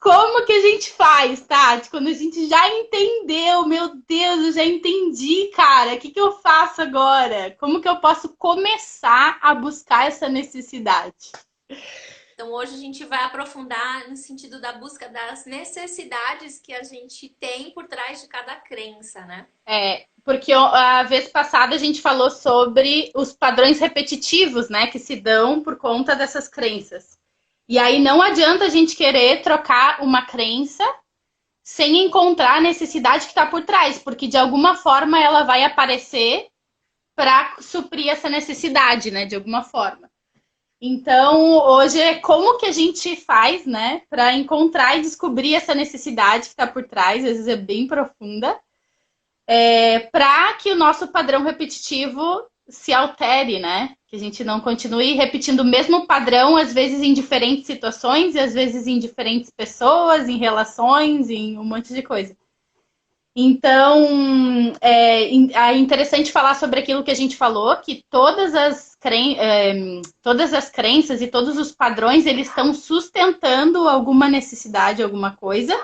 Como que a gente faz, Tati? Quando a gente já entendeu, meu Deus, eu já entendi, cara. O que que eu faço agora? Como que eu posso começar a buscar essa necessidade? Então, hoje a gente vai aprofundar no sentido da busca das necessidades que a gente tem por trás de cada crença, né? Porque a vez passada a gente falou sobre os padrões repetitivos, né, que se dão por conta dessas crenças. E aí não adianta a gente querer trocar uma crença sem encontrar a necessidade que está por trás, porque de alguma forma ela vai aparecer para suprir essa necessidade, né, de alguma forma. Então, hoje é como que a gente faz, né, para encontrar e descobrir essa necessidade que está por trás, às vezes é bem profunda, para que o nosso padrão repetitivo se altere, né? Que a gente não continue repetindo o mesmo padrão, às vezes em diferentes situações, e às vezes em diferentes pessoas, em relações, em um monte de coisa. Então, é interessante falar sobre aquilo que a gente falou, que todas as crenças e todos os padrões, eles estão sustentando alguma necessidade, alguma coisa.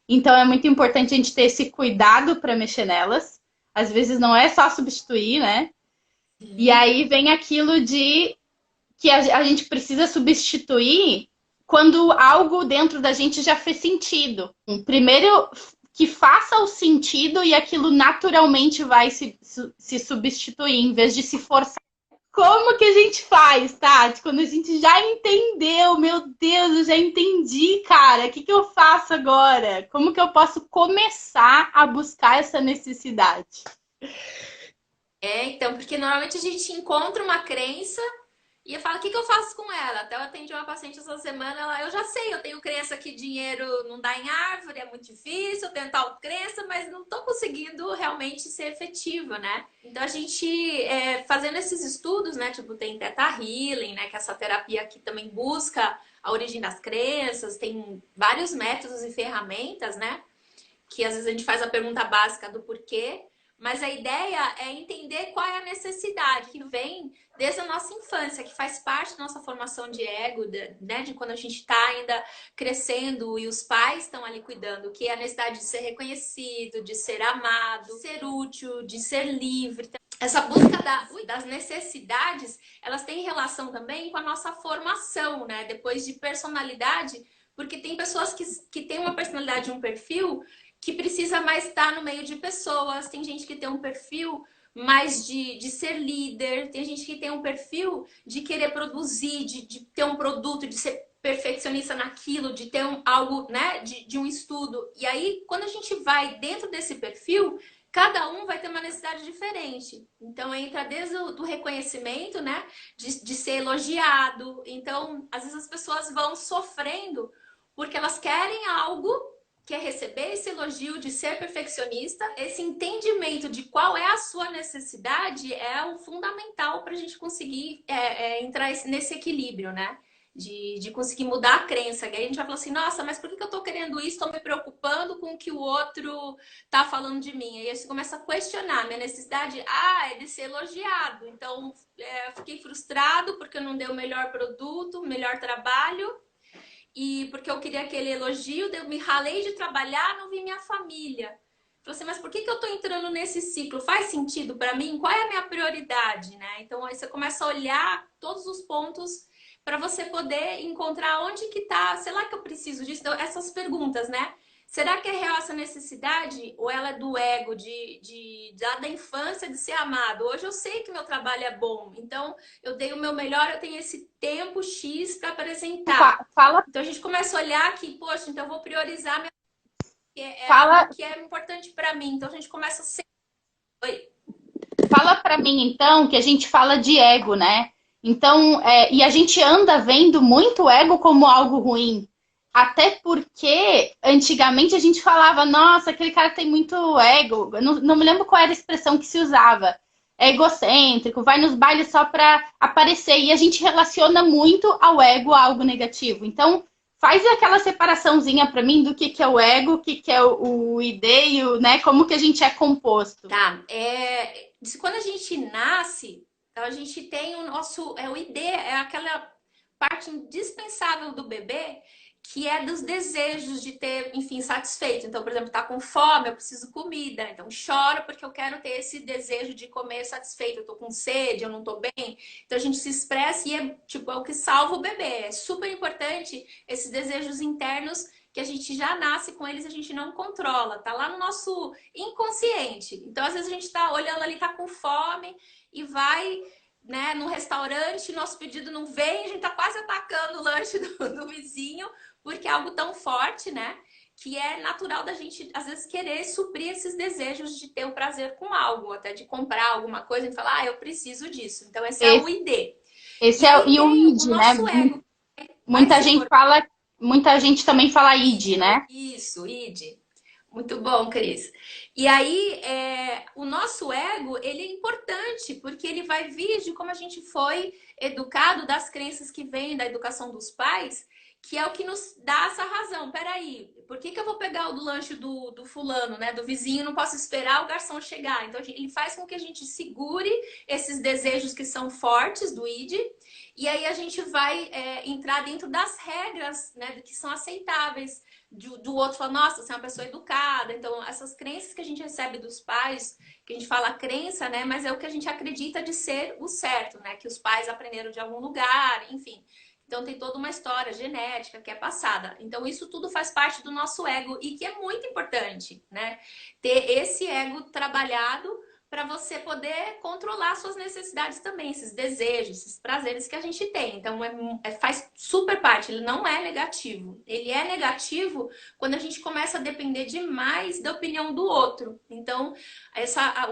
Então, é muito importante a gente ter esse cuidado para mexer nelas. Às vezes não é só substituir, né? E Sim. aí vem aquilo de que a gente precisa substituir quando algo dentro da gente já fez sentido. Primeiro, que faça o sentido e aquilo naturalmente vai se substituir, em vez de se forçar. Como que a gente faz, Tati? Quando a gente já entendeu, meu Deus, eu já entendi, cara. O que que eu faço agora? Como que eu posso começar a buscar essa necessidade? Então, porque normalmente a gente encontra uma crença e eu falo, o que que eu faço com ela? Até eu atendi uma paciente essa semana, eu já sei, eu tenho crença que dinheiro não dá em árvore, é muito difícil, eu tenho tal crença, mas não estou conseguindo realmente ser efetiva, né? Então a gente, fazendo esses estudos, né, tipo tem Theta Healing, né, que é essa terapia que também busca a origem das crenças, tem vários métodos e ferramentas, né? Que às vezes a gente faz a pergunta básica do porquê, mas a ideia é entender qual é a necessidade que vem desde a nossa infância, que faz parte da nossa formação de ego, né, de quando a gente está ainda crescendo e os pais estão ali cuidando, que é a necessidade de ser reconhecido, de ser amado, de ser útil, de ser livre. Essa busca das necessidades, elas têm relação também com a nossa formação, né? Depois de personalidade, porque tem pessoas que têm uma personalidade, um perfil que precisa mais estar no meio de pessoas, tem gente que tem um perfil mais de ser líder, tem gente que tem um perfil de querer produzir, de ter um produto, de ser perfeccionista naquilo, de ter algo, né, de um estudo. E aí, quando a gente vai dentro desse perfil, cada um vai ter uma necessidade diferente. Então, entra desde o do reconhecimento, né, de ser elogiado. Então, às vezes as pessoas vão sofrendo porque elas querem algo que é receber esse elogio de ser perfeccionista, esse entendimento de qual é a sua necessidade é o fundamental para a gente conseguir entrar nesse equilíbrio, né? De conseguir mudar a crença. Que aí a gente vai falar assim, nossa, mas por que eu estou querendo isso? Estou me preocupando com o que o outro está falando de mim. Aí você começa a questionar. Minha necessidade, é de ser elogiado. Então, fiquei frustrado porque eu não dei o melhor produto, o melhor trabalho e porque eu queria aquele elogio, eu me ralei de trabalhar, não vi minha família. Falei assim, mas por que eu estou entrando nesse ciclo? Faz sentido para mim? Qual é a minha prioridade, né? Então aí você começa a olhar todos os pontos para você poder encontrar onde que tá, sei lá que eu preciso disso. Então, essas perguntas, né? Será que é real essa necessidade ou ela é do ego, da infância de ser amado? Hoje eu sei que meu trabalho é bom, então eu dei o meu melhor, eu tenho esse tempo X para apresentar. Fala, Então a gente começa a olhar que, poxa, então eu vou priorizar que é algo fala, que é importante para mim. Então a gente começa a ser. Oi. fala para mim então que a gente fala de ego, né? Então, e a gente anda vendo muito ego como algo ruim. Até porque antigamente a gente falava, nossa, aquele cara tem muito ego. Eu não me lembro qual era a expressão que se usava. É egocêntrico, vai nos bailes só para aparecer. E a gente relaciona muito ao ego a algo negativo. Então, faz aquela separaçãozinha para mim do que é o ego, o que é o ID, e né? Como que a gente é composto. Tá. Quando a gente nasce, então a gente tem o nosso. O ID, é aquela parte indispensável do bebê que é dos desejos de ter, enfim, satisfeito. Então, por exemplo, tá com fome, eu preciso comida. Então, choro porque eu quero ter esse desejo de comer satisfeito. Eu tô com sede, eu não tô bem. Então, a gente se expressa e é, tipo, é o que salva o bebê. É super importante esses desejos internos que a gente já nasce com eles, a gente não controla. Tá lá no nosso inconsciente. Então, às vezes, a gente tá olhando ali, tá com fome e vai, né, no restaurante, nosso pedido não vem, a gente tá quase atacando o lanche do vizinho, porque é algo tão forte, né? Que é natural da gente, às vezes, querer suprir esses desejos de ter o prazer com algo, até de comprar alguma coisa e falar, eu preciso disso. Então, esse é o Esse, ID. esse E é aí e o tem o ID, né? nosso ego, mais Muita gente importante. fala, muita gente também fala ID, né? Isso, ID. Muito bom, Cris. E aí, o nosso ego, ele é importante, porque ele vai vir de como a gente foi educado, das crenças que vêm da educação dos pais, que é o que nos dá essa razão. Peraí, por que eu vou pegar o do lanche do fulano, né? Do vizinho, não posso esperar o garçom chegar? Então, ele faz com que a gente segure esses desejos que são fortes do ID, e aí a gente vai entrar dentro das regras, né, que são aceitáveis do outro falar, nossa, você é uma pessoa educada. Então, essas crenças que a gente recebe dos pais, que a gente fala crença, né? Mas é o que a gente acredita de ser o certo, né? Que os pais aprenderam de algum lugar, enfim. Então, tem toda uma história genética que é passada. Então, isso tudo faz parte do nosso ego e que é muito importante, né? Ter esse ego trabalhado para você poder controlar suas necessidades também, esses desejos, esses prazeres que a gente tem. Então, faz super parte, ele não é negativo. Ele é negativo quando a gente começa a depender demais da opinião do outro. Então,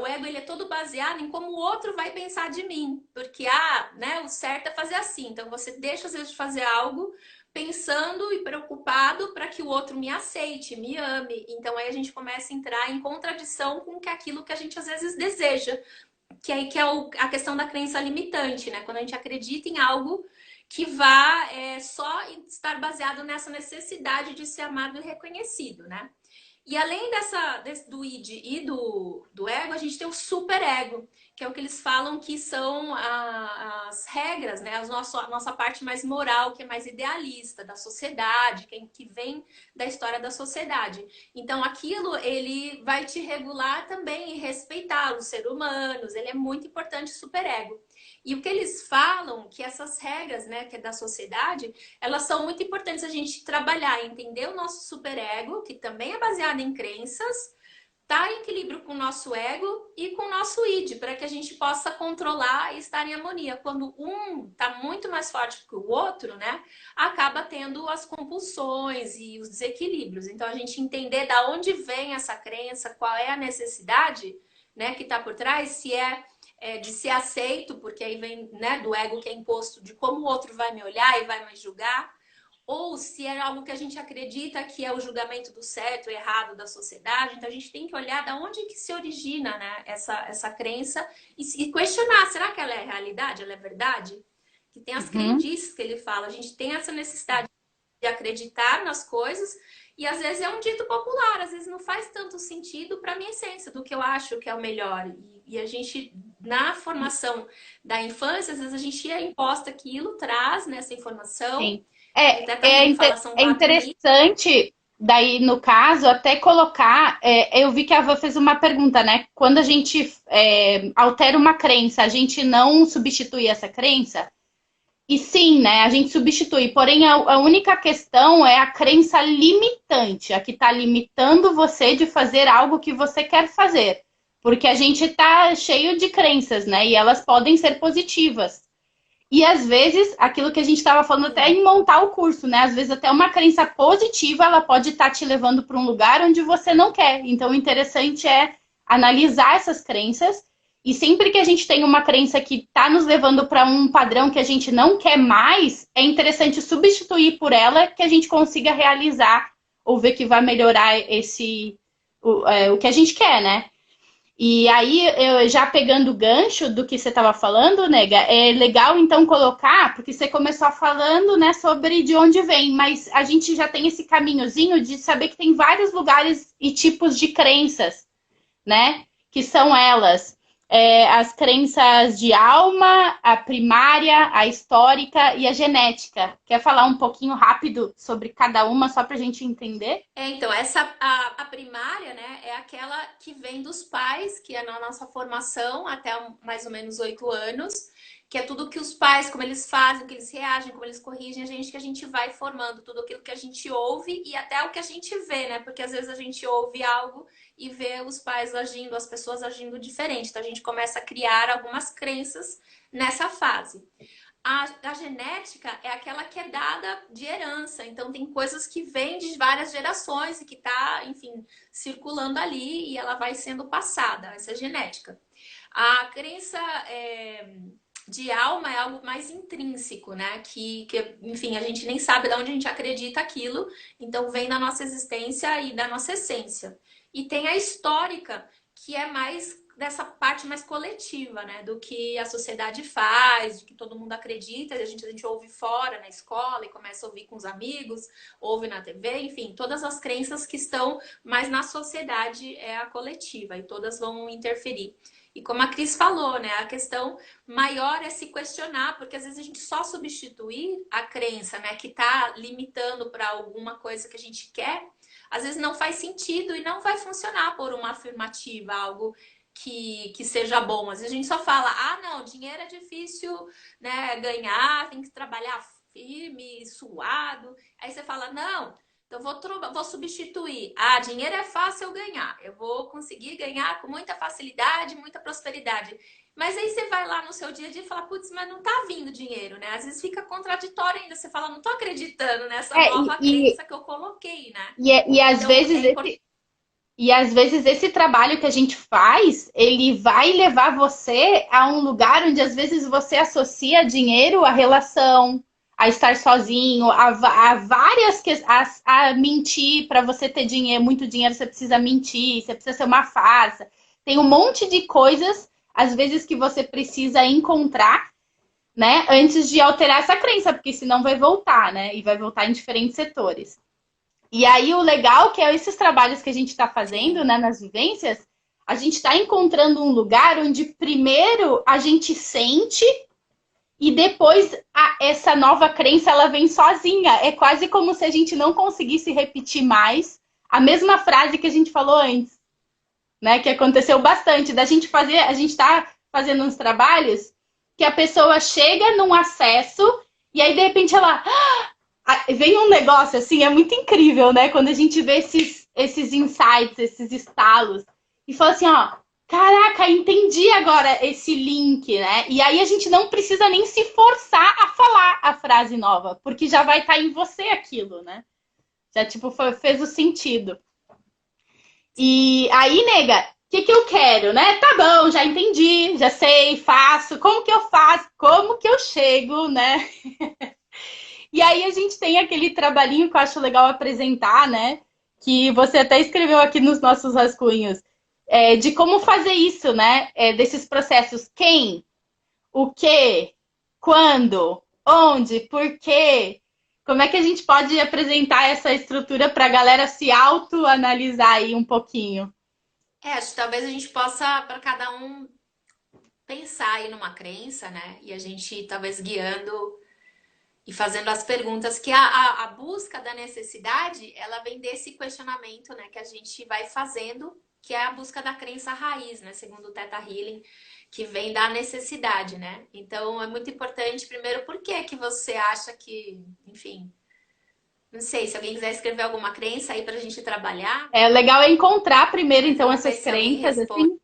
o ego ele é todo baseado em como o outro vai pensar de mim. Porque, né, o certo é fazer assim. Então, você deixa, às vezes, de fazer algo pensando e preocupado para que o outro me aceite, me ame. Então aí a gente começa a entrar em contradição com aquilo que a gente às vezes deseja, que aí que é a questão da crença limitante, né? Quando a gente acredita em algo que vá só estar baseado nessa necessidade de ser amado e reconhecido, né? E além do id e do ego, a gente tem o superego, que é o que eles falam que são as regras, né? A nossa parte mais moral, que é mais idealista, da sociedade, que vem da história da sociedade. Então, aquilo, ele vai te regular também e respeitar os seres humanos. Ele é muito importante, o superego. E o que eles falam, que essas regras, né, que é da sociedade, elas são muito importantes a gente trabalhar, entender o nosso superego, que também é baseado em crenças, tá em equilíbrio com o nosso ego e com o nosso id, para que a gente possa controlar e estar em harmonia. Quando um tá muito mais forte que o outro, né, acaba tendo as compulsões e os desequilíbrios. Então, a gente entender da onde vem essa crença, qual é a necessidade, né, que tá por trás, se de ser aceito, porque aí vem, né, do ego que é imposto de como o outro vai me olhar e vai me julgar, ou se é algo que a gente acredita que é o julgamento do certo e errado da sociedade. Então a gente tem que olhar da onde que se origina, né, essa crença e questionar, será que ela é realidade, ela é verdade? Que tem as crendices que ele fala, a gente tem essa necessidade de acreditar nas coisas e às vezes é um dito popular, às vezes não faz tanto sentido para a minha essência do que eu acho que é o melhor. E a gente, na formação da infância, às vezes a gente é imposta aquilo, traz nessa informação. Sim. É, Até também fala, são é 4 interessante, daí, no caso, até colocar. Eu vi que a Van fez uma pergunta, né? Quando a gente altera uma crença, a gente não substitui essa crença? E sim, né? A gente substitui. Porém, a única questão é a crença limitante, a que está limitando você de fazer algo que você quer fazer. Porque a gente está cheio de crenças, né? E elas podem ser positivas. E às vezes, aquilo que a gente estava falando até em montar o curso, né? Às vezes até uma crença positiva, ela pode estar te levando para um lugar onde você não quer. Então, o interessante é analisar essas crenças. E sempre que a gente tem uma crença que está nos levando para um padrão que a gente não quer mais, é interessante substituir por ela que a gente consiga realizar ou ver que vai melhorar o que a gente quer, né? E aí, eu já pegando o gancho do que você estava falando, Nega, é legal então colocar, porque você começou falando, né, sobre de onde vem, mas a gente já tem esse caminhozinho de saber que tem vários lugares e tipos de crenças, né, que são elas. as crenças de alma, a primária, a histórica e a genética. Quer falar um pouquinho rápido sobre cada uma, só para a gente entender? Então, a primária, né, é aquela que vem dos pais, que é na nossa formação até mais ou menos 8 anos, que é tudo que os pais, como eles fazem, como eles reagem, como eles corrigem a gente, que a gente vai formando, tudo aquilo que a gente ouve e até o que a gente vê, né? Porque às vezes a gente ouve algo e vê os pais agindo, as pessoas agindo diferente. Então a gente começa a criar algumas crenças nessa fase. A genética é aquela que é dada de herança, então tem coisas que vêm de várias gerações e que tá, enfim, circulando ali e ela vai sendo passada, essa é genética. A crença de alma é algo mais intrínseco, né? Enfim, a gente nem sabe de onde a gente acredita aquilo, então vem da nossa existência e da nossa essência. E tem a histórica, que é mais dessa parte mais coletiva, né? Do que a sociedade faz, de que todo mundo acredita, a gente ouve fora na escola e começa a ouvir com os amigos, ouve na TV, enfim, todas as crenças que estão mais na sociedade é a coletiva e todas vão interferir. E como a Cris falou, né? A questão maior é se questionar, porque às vezes a gente só substituir a crença, né? Que tá limitando para alguma coisa que a gente quer, às vezes não faz sentido e não vai funcionar por uma afirmativa, algo que seja bom. Às vezes a gente só fala, ah, não, dinheiro é difícil, né, ganhar, tem que trabalhar firme, suado. Aí você fala, não, então vou substituir. Ah, dinheiro é fácil eu ganhar. Eu vou conseguir ganhar com muita facilidade, muita prosperidade. Mas aí você vai lá no seu dia a dia e fala, putz, mas não tá vindo dinheiro, né? Às vezes fica contraditório ainda. Você fala, não tô acreditando nessa nova crença que eu coloquei, né? E às Então, vezes e às vezes esse trabalho que a gente faz, ele vai levar você a um lugar onde às vezes você associa dinheiro à relação, a estar sozinho, a várias a mentir para você ter dinheiro, muito dinheiro, você precisa mentir, você precisa ser uma farsa. Tem um monte de coisas, às vezes, que você precisa encontrar, né, antes de alterar essa crença, porque senão vai voltar, né? E vai voltar em diferentes setores. E aí o legal que é esses trabalhos que a gente está fazendo, né, nas vivências, a gente está encontrando um lugar onde primeiro a gente sente e depois essa nova crença ela vem sozinha. É quase como se a gente não conseguisse repetir mais a mesma frase que a gente falou antes, né? Que aconteceu bastante da gente fazer, a gente está fazendo uns trabalhos que a pessoa chega num acesso e aí de repente ela vem um negócio assim, é muito incrível, né? Quando a gente vê esses insights, esses estalos, e fala assim, ó, caraca, entendi agora esse link, né? E aí a gente não precisa nem se forçar a falar a frase nova, porque já vai estar em você aquilo, né? Já, tipo, fez o sentido. E aí, nega, o que eu quero, né? Tá bom, já entendi, já sei, faço. Como que eu faço? Como que eu chego, né? E aí a gente tem aquele trabalhinho que eu acho legal apresentar, né? Que você até escreveu aqui nos nossos rascunhos, de como fazer isso, né? Desses processos. Quem, o que, quando, onde, por quê. Como é que a gente pode apresentar essa estrutura para a galera se autoanalisar aí um pouquinho? acho que talvez a gente possa, para cada um, pensar aí numa crença, né? E a gente talvez guiando e fazendo as perguntas, que a busca da necessidade, ela vem desse questionamento, né? Que a gente vai fazendo, que é a busca da crença raiz, né? Segundo o Theta Healing, que vem da necessidade, né? Então, é muito importante, primeiro, por que que você acha que, enfim, não sei, se alguém quiser escrever alguma crença aí pra gente trabalhar. Legal é encontrar primeiro, então, Vamos ver essas se alguém crenças, responde. assim.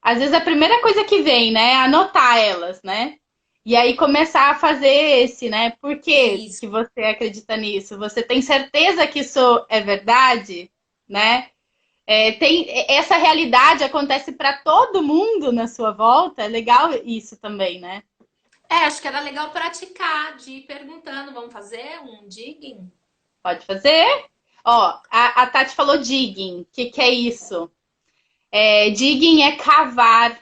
Às vezes a primeira coisa que vem, né, é anotar elas, né? E aí começar a fazer esse, né? Por que Isso. que você acredita nisso? Você tem certeza que isso é verdade, né? Essa realidade acontece para todo mundo na sua volta. É legal isso também, né? Acho que era legal praticar, de ir perguntando, vamos fazer um digging? Pode fazer. Ó, a Tati falou digging. O que é isso? Digging é cavar.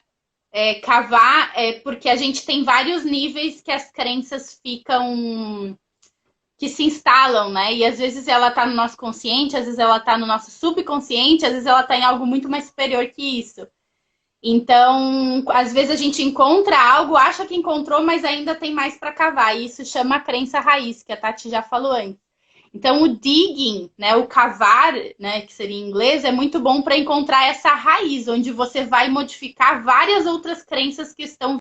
Cavar é porque a gente tem vários níveis que as crenças ficam, que se instalam, né? E às vezes ela tá no nosso consciente, às vezes ela tá no nosso subconsciente, às vezes ela tá em algo muito mais superior que isso. Então, às vezes a gente encontra algo, acha que encontrou, mas ainda tem mais para cavar. E isso chama crença raiz, que a Tati já falou antes. Então, o digging, né, o cavar, né, que seria em inglês, é muito bom para encontrar essa raiz, onde você vai modificar várias outras crenças que estão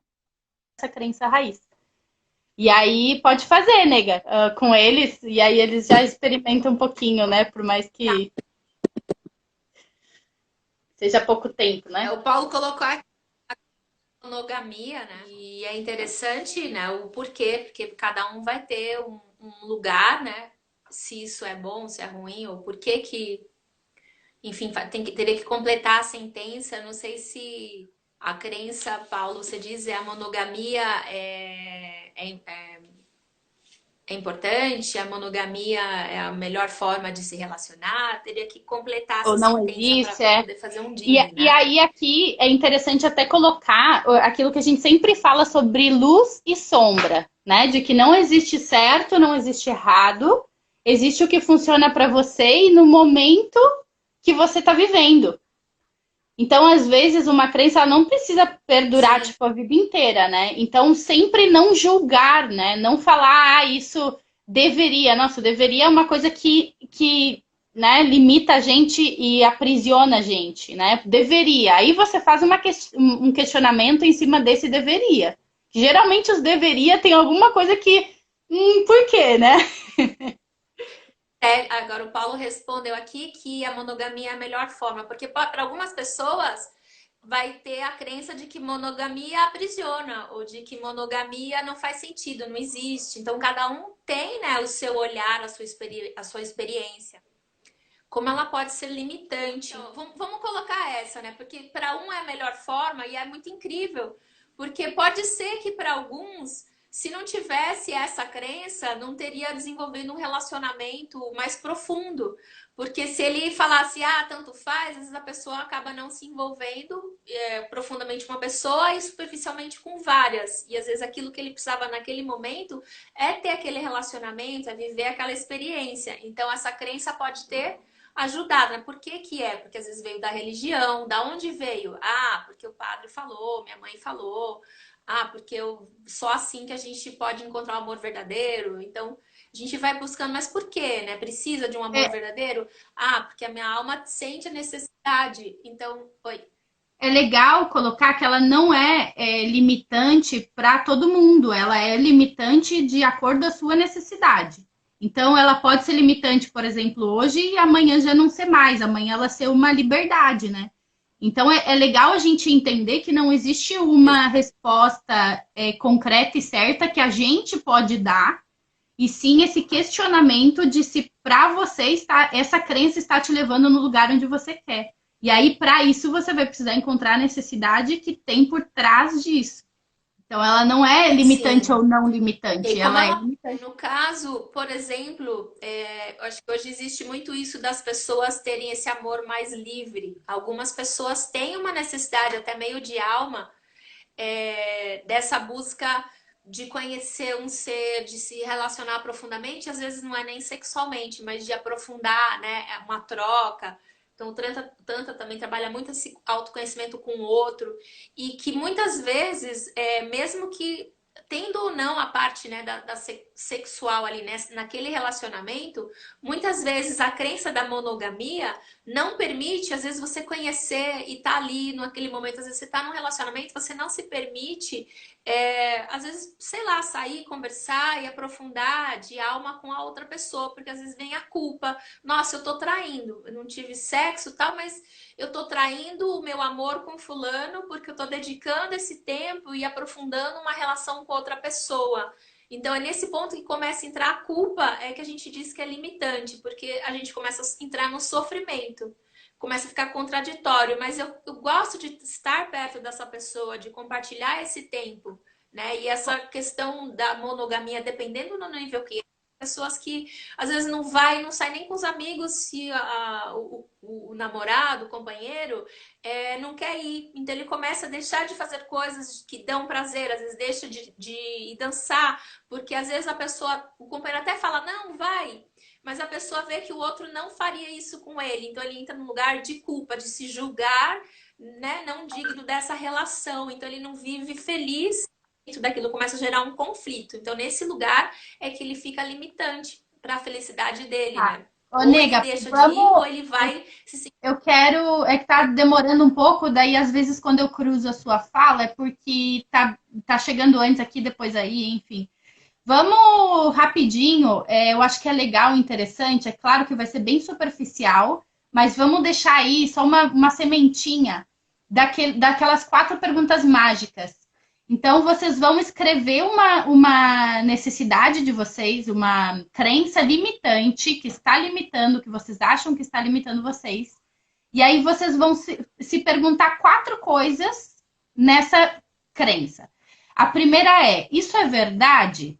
nessa crença raiz. E aí pode fazer, nega, com eles, e aí eles já experimentam um pouquinho, né, por mais que seja pouco tempo, né? O Paulo colocou a monogamia, né? E é interessante, né? O porquê, porque cada um vai ter um lugar, né? Se isso é bom, se é ruim, ou por que que, enfim, teria que completar a sentença. Não sei se a crença, Paulo, você diz, é a monogamia é importante, a monogamia é a melhor forma de se relacionar. Teria que completar Ou essa não sentença para existe, é. poder fazer um E, digging, e né? aí aqui é interessante até colocar aquilo que a gente sempre fala sobre luz e sombra, né? De que não existe certo, não existe errado, existe o que funciona para você e no momento que você está vivendo. Então, às vezes, uma crença ela não precisa perdurar Sim. tipo a vida inteira, né? Então, sempre não julgar, né? Não falar, isso deveria, nossa, deveria é uma coisa que né, limita a gente e aprisiona a gente, né? Deveria. Aí você faz um questionamento em cima desse deveria. Geralmente os deveria tem alguma coisa que, por quê, né? Agora o Paulo respondeu aqui que a monogamia é a melhor forma, porque para algumas pessoas vai ter a crença de que monogamia aprisiona, ou de que monogamia não faz sentido, não existe. Então cada um tem, né, o seu olhar, a sua experiência. Como ela pode ser limitante. Então, vamos colocar essa, né? Porque para um é a melhor forma e é muito incrível. Porque pode ser que para alguns, se não tivesse essa crença, não teria desenvolvido um relacionamento mais profundo. Porque se ele falasse, tanto faz, às vezes a pessoa acaba não se envolvendo profundamente com uma pessoa e superficialmente com várias. E às vezes aquilo que ele precisava naquele momento é ter aquele relacionamento, é viver aquela experiência. Então essa crença pode ter ajudar, né? Por que que é? Porque às vezes veio da religião, da onde veio? Porque o padre falou, minha mãe falou, porque só assim que a gente pode encontrar o amor verdadeiro. Então, a gente vai buscando, mas por quê, né? Precisa de um amor É, verdadeiro? Porque a minha alma sente a necessidade. Então, oi. é legal colocar que ela não é limitante para todo mundo, ela é limitante de acordo com a sua necessidade. Então, ela pode ser limitante, por exemplo, hoje e amanhã já não ser mais, amanhã ela ser uma liberdade, né? Então, é legal a gente entender que não existe uma resposta concreta e certa que a gente pode dar, e sim esse questionamento de se para você essa crença está te levando no lugar onde você quer. E aí, para isso, você vai precisar encontrar a necessidade que tem por trás disso. Então, ela não é limitante Sim. ou não E limitante, como ela é ela, limitante. no caso, por exemplo, eu acho que hoje existe muito isso das pessoas terem esse amor mais livre. Algumas pessoas têm uma necessidade, até meio de alma, dessa busca de conhecer um ser, de se relacionar profundamente, às vezes não é nem sexualmente, mas de aprofundar, né, uma troca. Então, o Tantra também trabalha muito esse autoconhecimento com o outro, e que muitas vezes, mesmo que tendo ou não a parte, né, da sexual ali, né, naquele relacionamento, muitas vezes a crença da monogamia não permite, às vezes, você conhecer e tá ali naquele momento, às vezes você tá num relacionamento, você não se permite, às vezes, sei lá, sair, conversar e aprofundar de alma com a outra pessoa, porque às vezes vem a culpa. Nossa, eu tô traindo, eu não tive sexo, tal, mas eu tô traindo o meu amor com fulano porque eu tô dedicando esse tempo e aprofundando uma relação com outra pessoa. Então é nesse ponto que começa a entrar a culpa, é que a gente diz que é limitante, porque a gente começa a entrar no sofrimento, começa a ficar contraditório, mas eu gosto de estar perto dessa pessoa, de compartilhar esse tempo, né? E essa questão da monogamia, dependendo do nível que é, pessoas que às vezes não vai, não sai nem com os amigos se o namorado, o companheiro, não quer ir. Então ele começa a deixar de fazer coisas que dão prazer, às vezes deixa de ir dançar, porque às vezes a pessoa, o companheiro até fala, não, vai, mas a pessoa vê que o outro não faria isso com ele. Então ele entra num lugar de culpa, de se julgar, né, não digno dessa relação. Então ele não vive feliz. Dentro daquilo começa a gerar um conflito. Então nesse lugar é que ele fica limitante para a felicidade dele, Tá. né? Ô, Ou ele nega, deixa de ir, ou vamos. ele vai se sentir. Eu quero. É que tá demorando um pouco, daí às vezes quando eu cruzo a sua fala é porque tá chegando antes aqui, depois aí, enfim. Vamos rapidinho, eu acho que é legal, interessante. É claro que vai ser bem superficial, mas vamos deixar aí só uma sementinha daquelas 4 perguntas mágicas. Então, vocês vão escrever uma necessidade de vocês, uma crença limitante que está limitando, que vocês acham que está limitando vocês. E aí vocês vão se perguntar 4 coisas nessa crença. A primeira é: isso é verdade?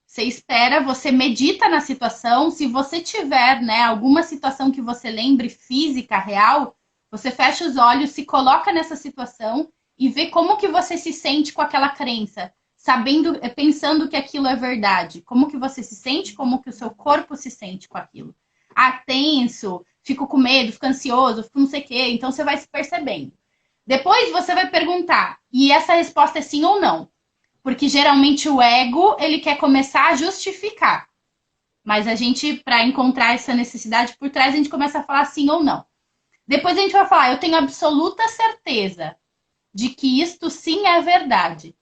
Você espera, você medita na situação. Se você tiver, né, alguma situação que você lembre física, real, você fecha os olhos, se coloca nessa situação e vê como que você se sente com aquela crença, sabendo, pensando que aquilo é verdade. Como que você se sente, como que o seu corpo se sente com aquilo. Ah, tenso, fico com medo, fico ansioso, fico não sei o quê. Então você vai se percebendo. Depois você vai perguntar, e essa resposta é sim ou não. Porque geralmente o ego, ele quer começar a justificar. Mas a gente, para encontrar essa necessidade por trás, a gente começa a falar sim ou não. Depois a gente vai falar, eu tenho absoluta certeza de que isto sim é verdade.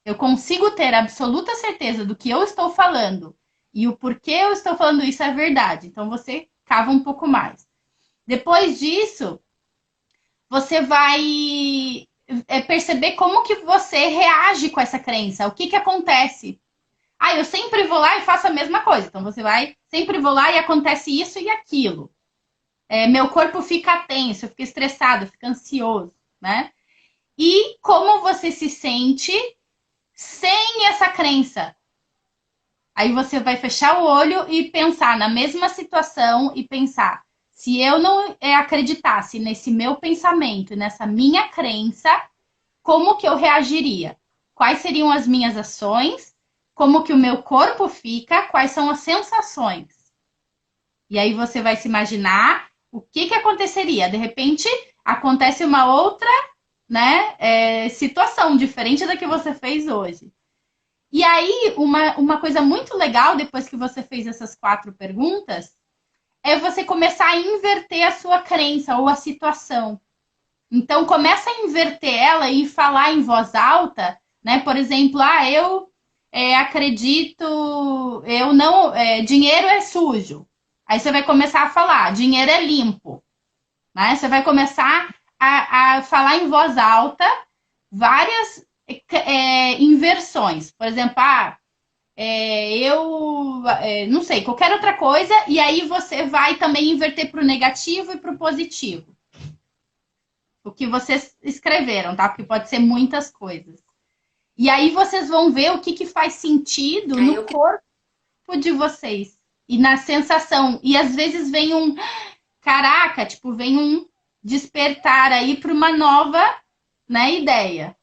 Eu consigo ter absoluta certeza do que eu estou falando e o porquê eu estou falando isso é verdade. Então você cava um pouco mais. Depois disso, você vai perceber como que você reage com essa crença. O que acontece? Ah, eu sempre vou lá e faço a mesma coisa. Então você vai, sempre vou lá e acontece isso e aquilo. Meu corpo fica tenso, eu fico estressado, eu fico ansioso, né? E como você se sente sem essa crença? Aí você vai fechar o olho e pensar na mesma situação e pensar: se eu não acreditasse nesse meu pensamento, nessa minha crença, como que eu reagiria? Quais seriam as minhas ações? Como que o meu corpo fica? Quais são as sensações? E aí você vai se imaginar o que aconteceria. De repente, acontece uma outra, né, situação diferente da que você fez hoje. E aí, uma coisa muito legal, depois que você fez essas 4 perguntas, é você começar a inverter a sua crença ou a situação. Então, começa a inverter ela e falar em voz alta, né? Por exemplo, eu acredito, eu não, dinheiro é sujo. Aí você vai começar a falar, dinheiro é limpo, né? Você vai começar a falar em voz alta várias inversões. Por exemplo, eu não sei, qualquer outra coisa, e aí você vai também inverter para o negativo e para o positivo. O que vocês escreveram, tá? Porque pode ser muitas coisas. E aí vocês vão ver o que faz sentido no corpo de vocês e na sensação. E às vezes vem caraca, tipo, vem um despertar aí para uma nova, né, ideia.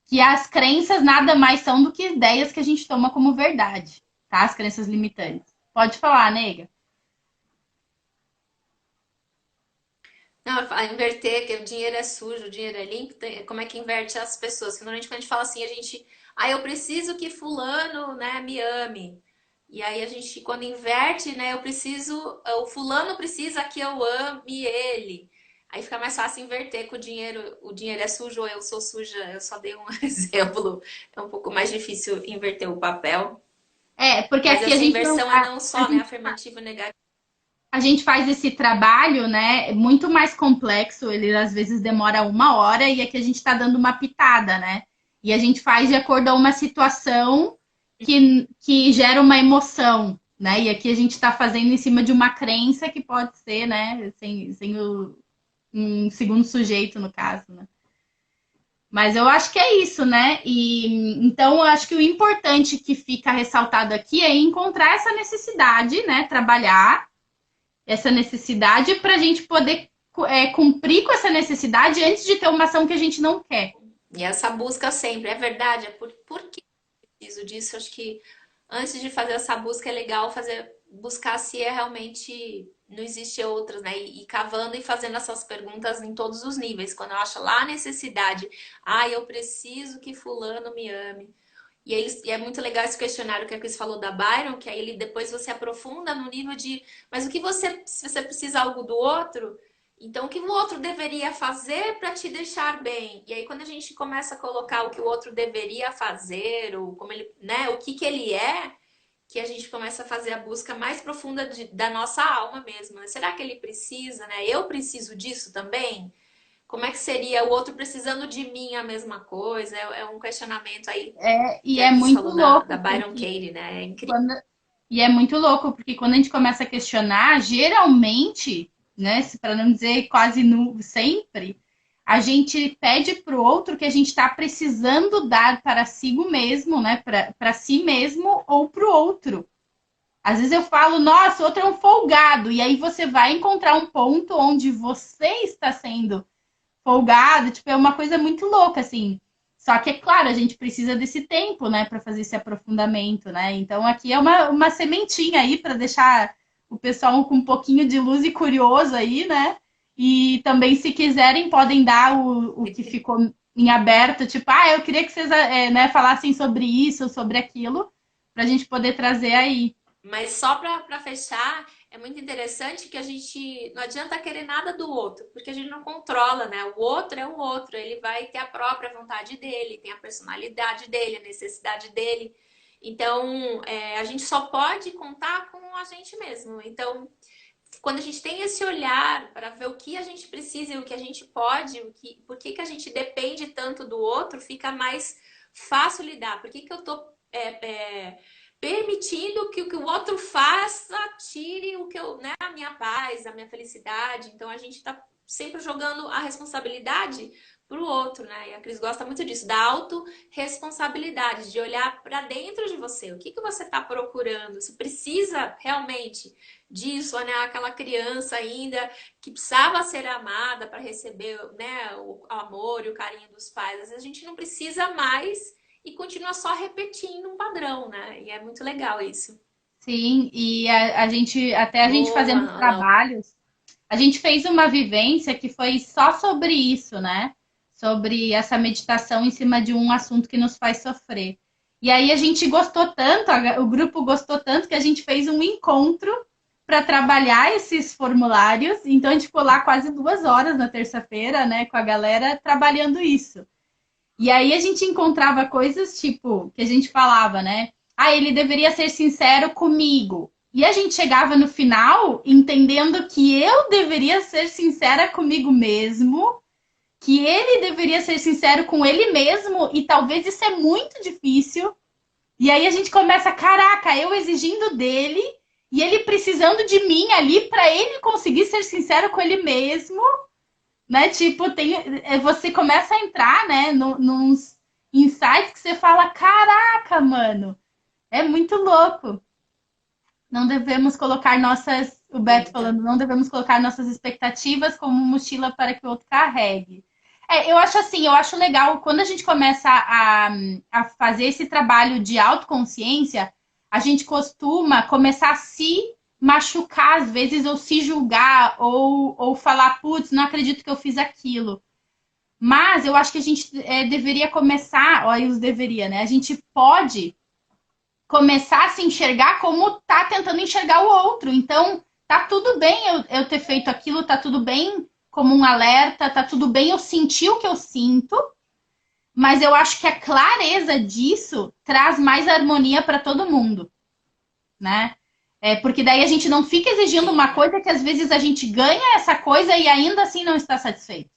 Que as crenças nada mais são do que ideias que a gente toma como verdade, tá? As crenças limitantes. Pode falar, nega. Não, inverter, que o dinheiro é sujo, o dinheiro é limpo, como é que inverte as pessoas? Porque normalmente quando a gente fala assim, eu preciso que fulano, né, me ame. E aí a gente, quando inverte, né, o fulano precisa que eu ame ele. Aí fica mais fácil inverter que o dinheiro é sujo ou eu sou suja. Eu só dei um exemplo. É um pouco mais difícil inverter o papel. Porque Mas aqui a essa gente não. inversão é não só, né, afirmativo e negativo. A gente faz esse trabalho, né, muito mais complexo, ele às vezes demora 1 hora e aqui a gente está dando uma pitada, né? E a gente faz de acordo a uma situação que gera uma emoção, né? E aqui a gente está fazendo em cima de uma crença que pode ser, né, sem um segundo sujeito, no caso, né? Mas eu acho que é isso, né? E então eu acho que o importante que fica ressaltado aqui é encontrar essa necessidade, né? Trabalhar essa necessidade para a gente poder cumprir com essa necessidade antes de ter uma ação que a gente não quer. E essa busca sempre, é verdade, por que eu preciso disso? Acho que antes de fazer essa busca é legal fazer buscar se é realmente não existe outras, né? E cavando e fazendo essas perguntas em todos os níveis. Quando eu acho lá a necessidade, eu preciso que fulano me ame. E é muito legal esse questionário que a Cris falou da Byron, que aí ele depois você aprofunda no nível de, mas o que você, se você precisa algo do outro, então o que o outro deveria fazer para te deixar bem? E aí quando a gente começa a colocar o que o outro deveria fazer, ou como ele, né, o que ele é, que a gente começa a fazer a busca mais profunda da nossa alma mesmo, né? Será que ele precisa, né? Eu preciso disso também? Como é que seria o outro precisando de mim a mesma coisa? É um questionamento aí E que é a Cris muito falou da louco, Byron porque Katie, né? É incrível. quando, e é muito louco, porque quando a gente começa a questionar, geralmente, né, para não dizer quase sempre, a gente pede para o outro que a gente está precisando dar para si mesmo, né, para si mesmo ou para o outro. Às vezes eu falo, nossa, o outro é um folgado, e aí você vai encontrar um ponto onde você está sendo folgado, tipo, é uma coisa muito louca, assim. Só que, é claro, a gente precisa desse tempo, né, para fazer esse aprofundamento, né? Então, aqui é uma sementinha aí para deixar o pessoal com um pouquinho de luz e curioso aí, né? E também, se quiserem, podem dar o que ficou em aberto, tipo, eu queria que vocês né, falassem sobre isso, sobre aquilo, para a gente poder trazer aí. Mas só para fechar, é muito interessante que a gente não adianta querer nada do outro, porque a gente não controla, né? O outro é o outro, ele vai ter a própria vontade dele, tem a personalidade dele, a necessidade dele. Então, a gente só pode contar com a gente mesmo. Então, quando a gente tem esse olhar para ver o que a gente precisa e o que a gente pode, por que que a gente depende tanto do outro, fica mais fácil lidar. Por que que eu tô permitindo que o que o outro faça tire o que eu, né, a minha paz, a minha felicidade? Então a gente está sempre jogando a responsabilidade para o outro, né? E a Cris gosta muito disso, da autorresponsabilidade, de olhar para dentro de você. O que que você está procurando? Você precisa realmente disso, né? Aquela criança ainda que precisava ser amada para receber, né, o amor e o carinho dos pais. Às vezes a gente não precisa mais e continua só repetindo um padrão, né? E é muito legal isso. Sim, e até a gente Boa, fazendo Ana. trabalhos, a gente fez uma vivência que foi só sobre isso, né? Sobre essa meditação em cima de um assunto que nos faz sofrer. E aí a gente gostou tanto, o grupo gostou tanto que a gente fez um encontro para trabalhar esses formulários. Então a gente ficou lá quase 2 horas na terça-feira, né, com a galera trabalhando isso. E aí a gente encontrava coisas tipo que a gente falava, né? Ele deveria ser sincero comigo. E a gente chegava no final entendendo que eu deveria ser sincera comigo mesmo, que ele deveria ser sincero com ele mesmo, e talvez isso é muito difícil. E aí a gente começa, caraca, eu exigindo dele e ele precisando de mim ali para ele conseguir ser sincero com ele mesmo, né? Tipo, você começa a entrar, né, nos insights que você fala, caraca, mano, é muito louco. Não devemos colocar o Beto Muita. falando, não devemos colocar nossas expectativas como mochila para que o outro carregue. Eu acho assim, eu acho legal quando a gente começa a fazer esse trabalho de autoconsciência, a gente costuma começar a se machucar às vezes, ou se julgar, ou falar, putz, não acredito que eu fiz aquilo. Mas eu acho que a gente deveria começar, olha, os deveria, né? A gente pode começar a se enxergar como tá tentando enxergar o outro. Então, tá tudo bem eu ter feito aquilo, tá tudo bem como um alerta, tá tudo bem eu sentir o que eu sinto, mas eu acho que a clareza disso traz mais harmonia para todo mundo, né? Porque daí a gente não fica exigindo uma Sim. coisa que às vezes a gente ganha essa coisa e ainda assim não está satisfeito,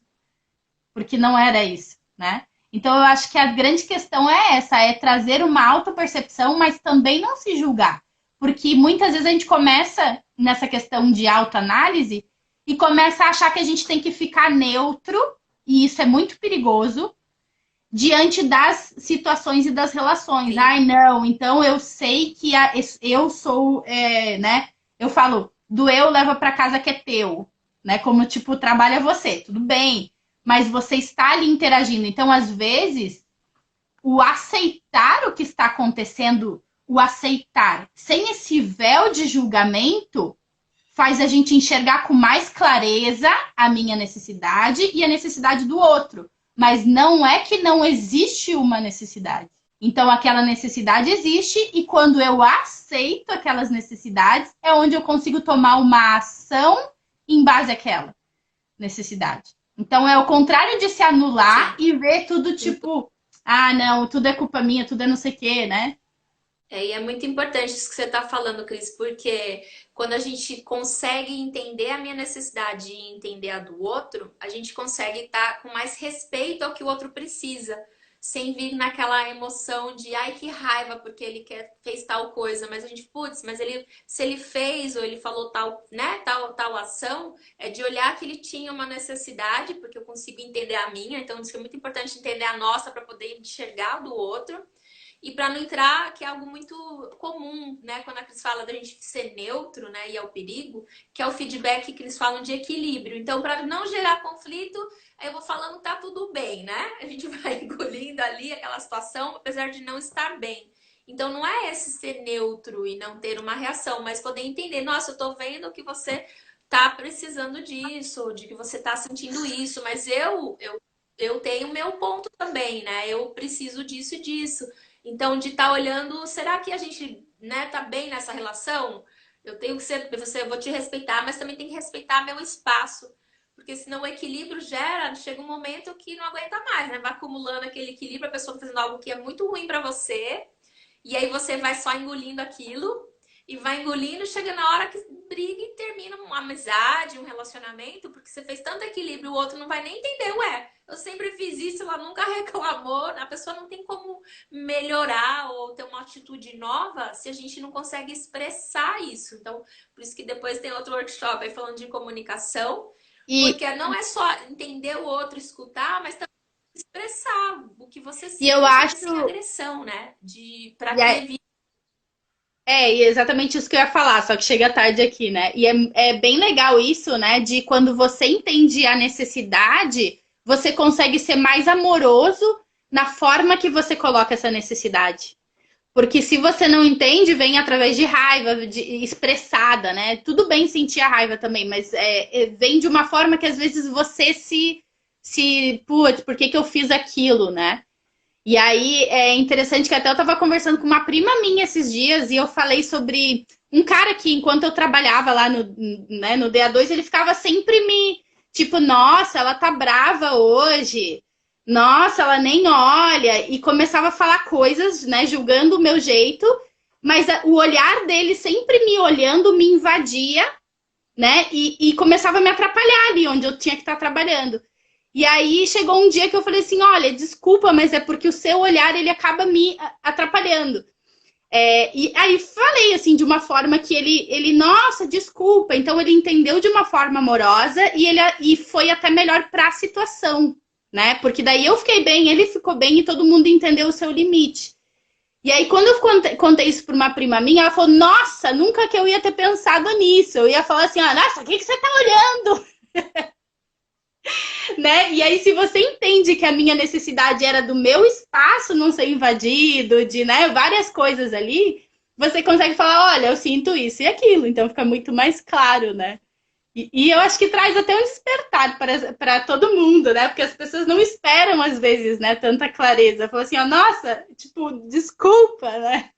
porque não era isso, né? Então eu acho que a grande questão é essa, é trazer uma autopercepção, mas também não se julgar. Porque muitas vezes a gente começa nessa questão de autoanálise e começa a achar que a gente tem que ficar neutro, e isso é muito perigoso, diante das situações e das relações. Sim. Ai, não, então eu sei que eu sou, né? Eu falo, do eu leva para casa que é teu, né? Como tipo, trabalha você, tudo bem, mas você está ali interagindo. Então, às vezes, o aceitar o que está acontecendo, o aceitar, sem esse véu de julgamento, faz a gente enxergar com mais clareza a minha necessidade e a necessidade do outro. Mas não é que não existe uma necessidade. Então, aquela necessidade existe e quando eu aceito aquelas necessidades, é onde eu consigo tomar uma ação em base àquela necessidade. Então, é o contrário de se anular e ver tudo tipo, ah, não, tudo é culpa minha, tudo é não sei o quê, né? E é muito importante isso que você está falando, Cris, porque quando a gente consegue entender a minha necessidade e entender a do outro, a gente consegue estar com mais respeito ao que o outro precisa, sem vir naquela emoção de ai que raiva porque ele fez tal coisa, mas a gente, putz, mas ele, se ele fez ou ele falou tal, né, tal ação, é de olhar que ele tinha uma necessidade, porque eu consigo entender a minha, então isso é muito importante entender a nossa para poder enxergar o do outro. E para não entrar, que é algo muito comum, né? Quando a Cris fala da gente ser neutro, né? E é o perigo, que é o feedback que eles falam de equilíbrio. Então, para não gerar conflito, aí eu vou falando tá tudo bem, né? A gente vai engolindo ali aquela situação, apesar de não estar bem. Então, não é esse ser neutro e não ter uma reação, mas poder entender, nossa, eu tô vendo que você tá precisando disso, de que você tá sentindo isso, mas eu tenho meu ponto também, né? Eu preciso disso e disso. Então, de estar olhando, será que a gente, né, tá bem nessa relação? Eu tenho que ser, eu vou te respeitar, mas também tem que respeitar meu espaço. Porque senão o equilíbrio chega um momento que não aguenta mais, né? Vai acumulando aquele equilíbrio, a pessoa tá fazendo algo que é muito ruim para você, e aí você vai só engolindo aquilo, e vai engolindo, chega na hora que briga e termina uma amizade, um relacionamento, porque você fez tanto equilíbrio, o outro não vai nem entender, ué, eu sempre fiz isso, ela nunca reclamou, a pessoa não tem como melhorar ou ter uma atitude nova se a gente não consegue expressar isso. Então, por isso que depois tem outro workshop aí falando de comunicação, porque não é só entender o outro, escutar, mas também expressar o que você sente, E eu acho... sem agressão, né? Para ter e exatamente isso que eu ia falar, só que chega tarde aqui, né? E é bem legal isso, né? De quando você entende a necessidade, você consegue ser mais amoroso na forma que você coloca essa necessidade. Porque se você não entende, vem através de raiva expressada, né? Tudo bem sentir a raiva também, mas vem de uma forma que às vezes você putz, por que eu fiz aquilo, né? E aí é interessante que até eu tava conversando com uma prima minha esses dias e eu falei sobre um cara que, enquanto eu trabalhava lá no DA2, ele ficava sempre tipo, nossa, ela tá brava hoje, nossa, ela nem olha, e começava a falar coisas, né, julgando o meu jeito, mas o olhar dele sempre me olhando me invadia, né, e começava a me atrapalhar ali onde eu tinha que estar trabalhando. E aí chegou um dia que eu falei assim, olha, desculpa, mas é porque o seu olhar, ele acaba me atrapalhando. E aí falei, assim, de uma forma que ele, nossa, desculpa. Então ele entendeu de uma forma amorosa e foi até melhor para a situação, né? Porque daí eu fiquei bem, ele ficou bem e todo mundo entendeu o seu limite. E aí quando eu contei isso para uma prima minha, ela falou, nossa, nunca que eu ia ter pensado nisso. Eu ia falar assim, nossa, o que você tá olhando? Né? E aí, se você entende que a minha necessidade era do meu espaço não ser invadido, de, né, várias coisas ali, você consegue falar, olha, eu sinto isso e aquilo. Então fica muito mais claro, né? E eu acho que traz até um despertar para todo mundo, né? Porque as pessoas não esperam, às vezes, né, tanta clareza. Falam assim, nossa, tipo, desculpa, né?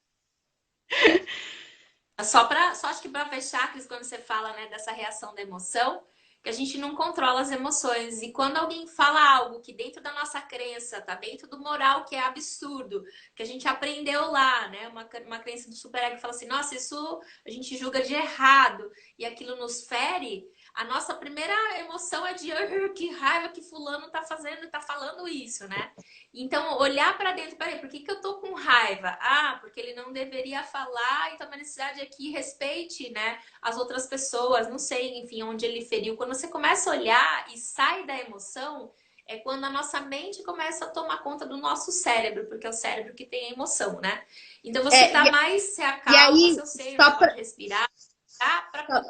Só acho que para fechar, Cris, quando você fala, né, dessa reação da emoção, que a gente não controla as emoções. E quando alguém fala algo que dentro da nossa crença, tá dentro do moral, que é absurdo, que a gente aprendeu lá, né? Uma crença do superego que fala assim, nossa, isso a gente julga de errado e aquilo nos fere, a nossa primeira emoção é de que raiva que fulano tá fazendo e tá falando isso, né? Então, olhar para dentro, peraí, por que eu tô com raiva? Ah, porque ele não deveria falar, então a necessidade é que respeite, né, as outras pessoas, não sei, enfim, onde ele feriu. Quando você começa a olhar e sai da emoção, é quando a nossa mente começa a tomar conta do nosso cérebro, porque é o cérebro que tem a emoção, né? Então você tá mais, se acalma, seu cérebro pode respirar, tá?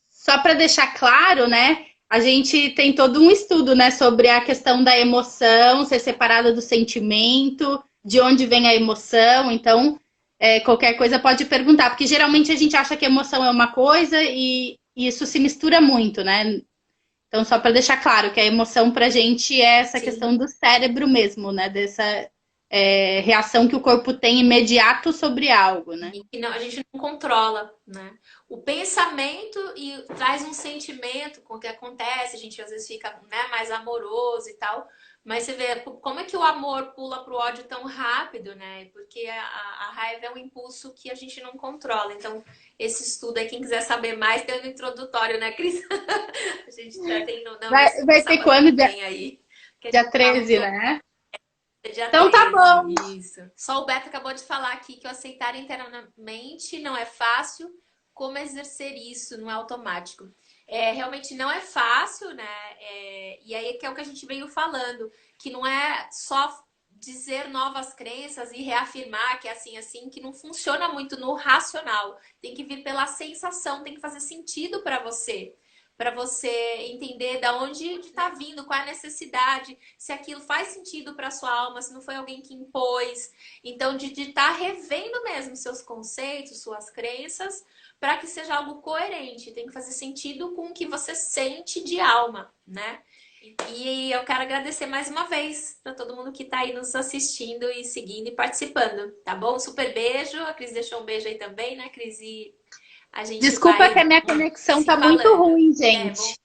Só para deixar claro, né? A gente tem todo um estudo, né, sobre a questão da emoção ser separada do sentimento, de onde vem a emoção. Então, qualquer coisa pode perguntar, porque geralmente a gente acha que emoção é uma coisa e isso se mistura muito, né? Então, só para deixar claro que a emoção para a gente é essa Sim. questão do cérebro mesmo, né? Dessa reação que o corpo tem imediato sobre algo, né? E que não, a gente não controla, né? O pensamento e traz um sentimento com o que acontece, a gente às vezes fica, né, mais amoroso e tal, mas você vê como é que o amor pula pro ódio tão rápido, né? Porque a raiva é um impulso que a gente não controla. Então, esse estudo aí, quem quiser saber mais, tem no introdutório, né, Cris? A gente já tem no Vai ter sábado quando? que vem aí, que a Dia gente fala 13, né? dia Então tá 13, bom. isso. Só o Beto acabou de falar aqui que o aceitar internamente não é fácil, como exercer isso não é automático. Realmente não é fácil, né? E aí que é o que a gente veio falando, que não é só dizer novas crenças e reafirmar que é assim, assim, que não funciona muito no racional. Tem que vir pela sensação, tem que fazer sentido para você entender da onde está vindo, qual é a necessidade, se aquilo faz sentido para sua alma, se não foi alguém que impôs. Então, de estar revendo mesmo seus conceitos, suas crenças, para que seja algo coerente. Tem que fazer sentido com o que você sente de alma, né? E eu quero agradecer mais uma vez para todo mundo que está aí nos assistindo e seguindo e participando, tá bom? Super beijo. A Cris deixou um beijo aí também, né, Cris? E a gente Desculpa que vai a minha conexão se tá muito falando. ruim, Bom gente.